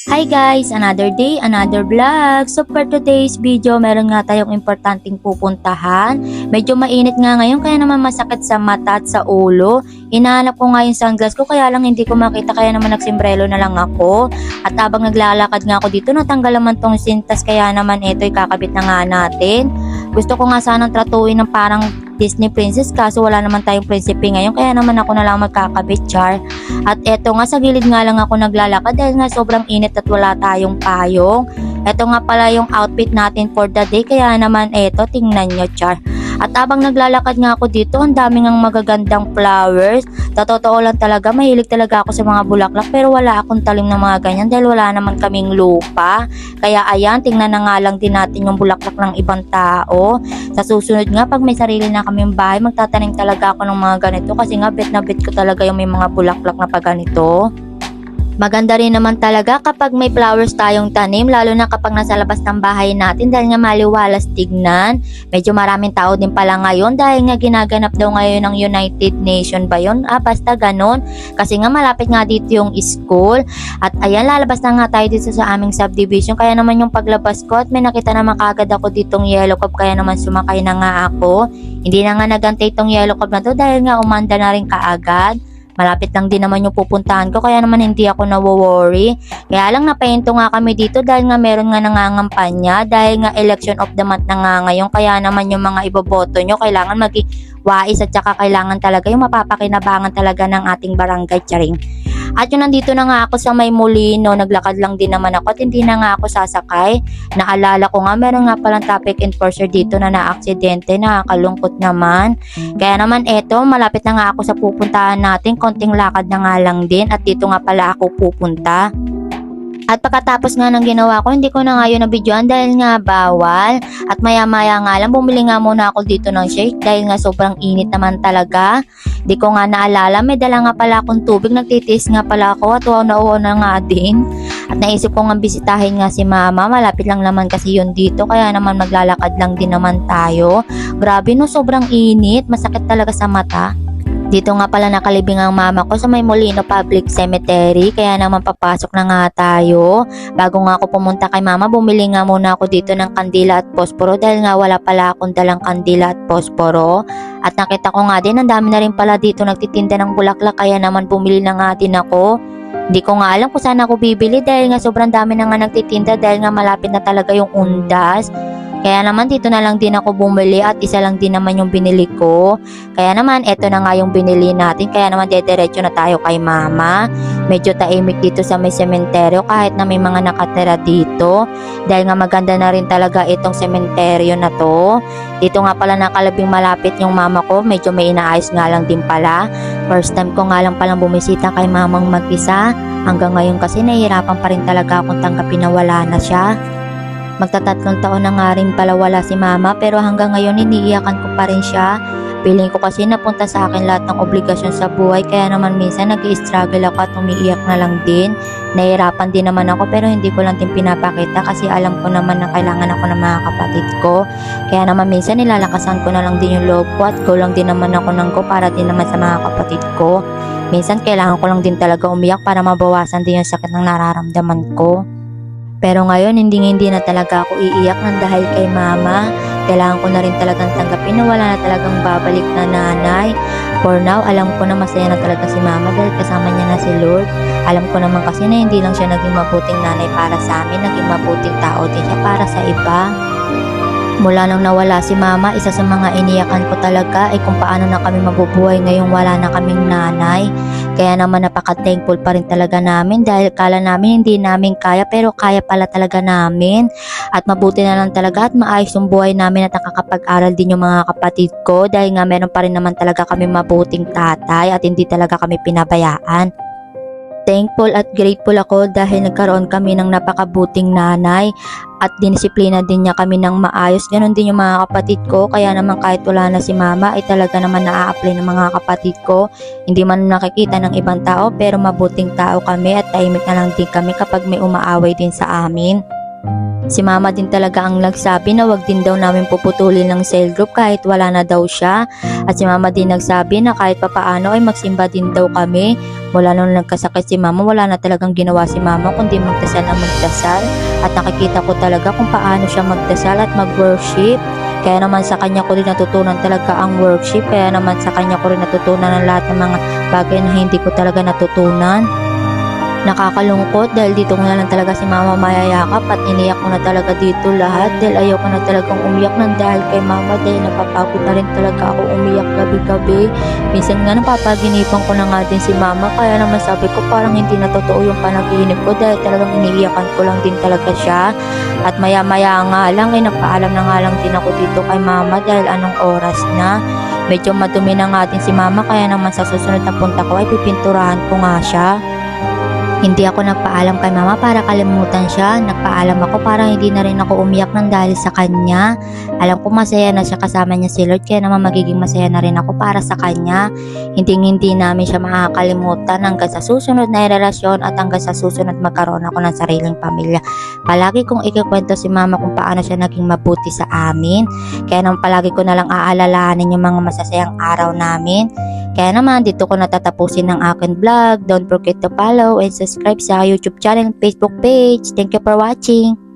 Hi guys! Another day, another vlog. So for today's video, meron nga tayong importanteng pupuntahan. Medyo mainit nga ngayon kaya naman masakit sa mata at sa ulo. Hinahanap ko nga yung sunglass ko kaya lang hindi ko makita kaya naman nagsimbrelo na lang ako. At habang naglalakad nga ako dito natanggal naman tong sintas kaya naman ito'y kakabit na nga natin. Gusto ko nga sanang tratuin ng parang Disney princess kaso wala naman tayong prinsipe ngayon kaya naman ako na lang magkakabit, char. At eto nga sa gilid nga lang ako naglalakad dahil nga sobrang init at wala tayong payong. Eto nga pala yung outfit natin for the day kaya naman eto tingnan nyo, char. At habang naglalakad nga ako dito, ang daming ang magagandang flowers. Totoo lang talaga, mahilig talaga ako sa mga bulaklak pero wala akong talim ng mga ganyan dahil wala naman kaming lupa. Kaya ayan, tingnan na nga lang din natin yung bulaklak ng ibang tao. Sa susunod nga, pag may sarili na kaming bahay, magtatanim talaga ako ng mga ganito kasi nga bet na bet ko talaga yung may mga bulaklak na pa ganito. Maganda rin naman talaga kapag may flowers tayong tanim, lalo na kapag nasa labas ng bahay natin dahil nga maliwalas tignan. Medyo maraming tao din pala ngayon dahil nga ginaganap daw ngayon ng United Nation ba yun? Basta ganon. Kasi nga malapit nga dito yung school. At ayan, lalabas na nga tayo dito sa aming subdivision. Kaya naman yung paglabas ko at may nakita naman kagad ako ditong yellow cab kaya naman sumakay na nga ako. Hindi na nga nagantay itong yellow cab na to dahil nga umanda na rin kaagad. Malapit lang din naman yung pupuntahan ko kaya naman hindi ako nawo-worry. Kaya lang napahinto nga kami dito dahil nga meron nga nangangampanya dahil nga election of the month na nga ngayon. Kaya naman yung mga iboboto nyo kailangan wais at saka kailangan talaga yung mapapakinabangan talaga ng ating barangay, charing. At yun, nandito na nga ako sa may Molino, naglakad lang din naman ako at hindi na nga ako sasakay. Naalala ko nga meron nga palang traffic enforcer dito na na-aksidente, nakakalungkot naman. Kaya naman eto, malapit na nga ako sa pupuntahan natin, konting lakad na nga lang din at dito nga pala ako pupunta. At pagkatapos nga ng ginawa ko, hindi ko na nga yun na-videoan dahil nga bawal. At maya-maya nga lang, bumili nga muna ako dito ng shake dahil nga sobrang init naman talaga. Di ko nga naalala, may dala nga pala akong tubig, nagtitiis nga pala ako at wow na nga din. At naisip ko nga bisitahin nga si mama, malapit lang naman kasi yun dito, kaya naman maglalakad lang din naman tayo. Grabe no, sobrang init, masakit talaga sa mata. Dito nga pala nakalibing ang mama ko sa may Molino Public Cemetery, kaya naman papasok na nga tayo. Bago nga ako pumunta kay mama, bumili nga muna ako dito ng kandila at posporo dahil nga wala pala akong dalang kandila at posporo. At nakita ko nga din, ang dami na rin pala dito nagtitinda ng bulaklak kaya naman bumili na nga din ako. Hindi ko nga alam kung saan ako bibili dahil nga sobrang dami na nga nagtitinda dahil nga malapit na talaga yung undas. Kaya naman dito na lang din ako bumili at isa lang din naman yung binili ko. Kaya naman eto na nga yung binili natin. Kaya naman dediretso na tayo kay mama. Medyo tahimik dito sa may sementeryo kahit na may mga nakatira dito. Dahil nga maganda na rin talaga itong sementeryo na to. Dito nga pala nakalabing malapit yung mama ko. Medyo may inaayos nga lang din pala. First time ko nga lang palang bumisita kay mamang mag-isa. Hanggang ngayon kasi nahihirapan pa rin talaga akong tanggapin na wala na siya. Magtatatlong taon na nga rin pala wala si mama pero hanggang ngayon iniiyakan ko pa rin siya. Feeling ko kasi napunta sa akin lahat ng obligasyon sa buhay kaya naman minsan nag-i-struggle ako at umiiyak na lang din. Nahihirapan din naman ako pero hindi ko lang din pinapakita kasi alam ko naman na kailangan ako ng mga kapatid ko. Kaya naman minsan nilalakasan ko na lang din yung loob ko at go lang din naman ako ng go para din naman sa mga kapatid ko. Minsan kailangan ko lang din talaga umiyak para mabawasan din yung sakit ng nararamdaman ko. Pero ngayon, hindi na talaga ako iiyak ng dahil kay mama. Kailangan ko na rin talagang tanggapin na wala na talagang babalik na nanay. For now, alam ko na masaya na talaga si mama dahil kasama niya na si Lord. Alam ko naman kasi na hindi lang siya naging mabuting nanay para sa amin, naging mabuting tao din siya para sa iba. Mula nang nawala si mama, isa sa mga iniyakan ko talaga ay kung paano na kami mabubuhay ngayong wala na kaming nanay. Kaya naman napaka-thankful pa rin talaga namin dahil kala namin hindi namin kaya pero kaya pala talaga namin. At mabuti na lang talaga at maayos yung buhay namin at nakakapag-aral din yung mga kapatid ko dahil nga meron pa rin naman talaga kami mabuting tatay at hindi talaga kami pinabayaan. Thankful at grateful ako dahil nagkaroon kami ng napakabuting nanay at dinisiplina din niya kami ng maayos. Ganon din yung mga kapatid ko. Kaya naman kahit wala na si mama ay talaga naman naa-apply ng mga kapatid ko. Hindi man nakikita ng ibang tao pero mabuting tao kami at tahimik na lang din kami kapag may umaaway din sa amin. Si mama din talaga ang nagsabi na wag din daw namin puputulin ng cell group kahit wala na daw siya. At si mama din nagsabi na kahit papaano ay magsimba din daw kami. Mula nung nagkasakit si mama, wala na talagang ginawa si mama kundi magdasal na magdasal. At nakikita ko talaga kung paano siya magdasal at mag-worship. Kaya naman sa kanya ko rin natutunan talaga ang worship. Kaya naman sa kanya ko rin natutunan ang lahat ng mga bagay na hindi ko talaga natutunan. Nakakalungkot dahil dito ko na lang talaga si mama mayayakap at iniyak ko na talaga dito lahat dahil ayaw ko na talagang umiyak ng dahil kay mama dahil napapagod na rin talaga ako umiyak gabi-gabi. Minsan nga napapaginipan ko na nga din si mama kaya naman sabi ko parang hindi na totoo yung panaginip ko dahil talagang iniiyakan ko lang din talaga siya. At maya-maya nga lang ay nagpaalam na nga lang din ako dito kay mama dahil anong oras na. Medyo madumi na nga din si mama kaya naman sa susunod na punta ko ay pipinturahan ko nga siya. Hindi ako nagpaalam kay mama para kalimutan siya. Nagpaalam ako para hindi na rin ako umiyak ng dahil sa kanya. Alam ko masaya na siya kasama niya si Lord kaya naman magiging masaya na rin ako para sa kanya. Hindi namin siya makakalimutan hanggang sa susunod na relasyon at hanggang sa susunod magkaroon ako ng sariling pamilya. Palagi kong ikikwento si mama kung paano siya naging mabuti sa amin. Kaya naman palagi ko na lang aalalahanin yung mga masasayang araw namin. Kaya naman dito ko natatapusin ng aking vlog. Don't forget to follow and subscribe sa YouTube channel and Facebook page. Thank you for watching.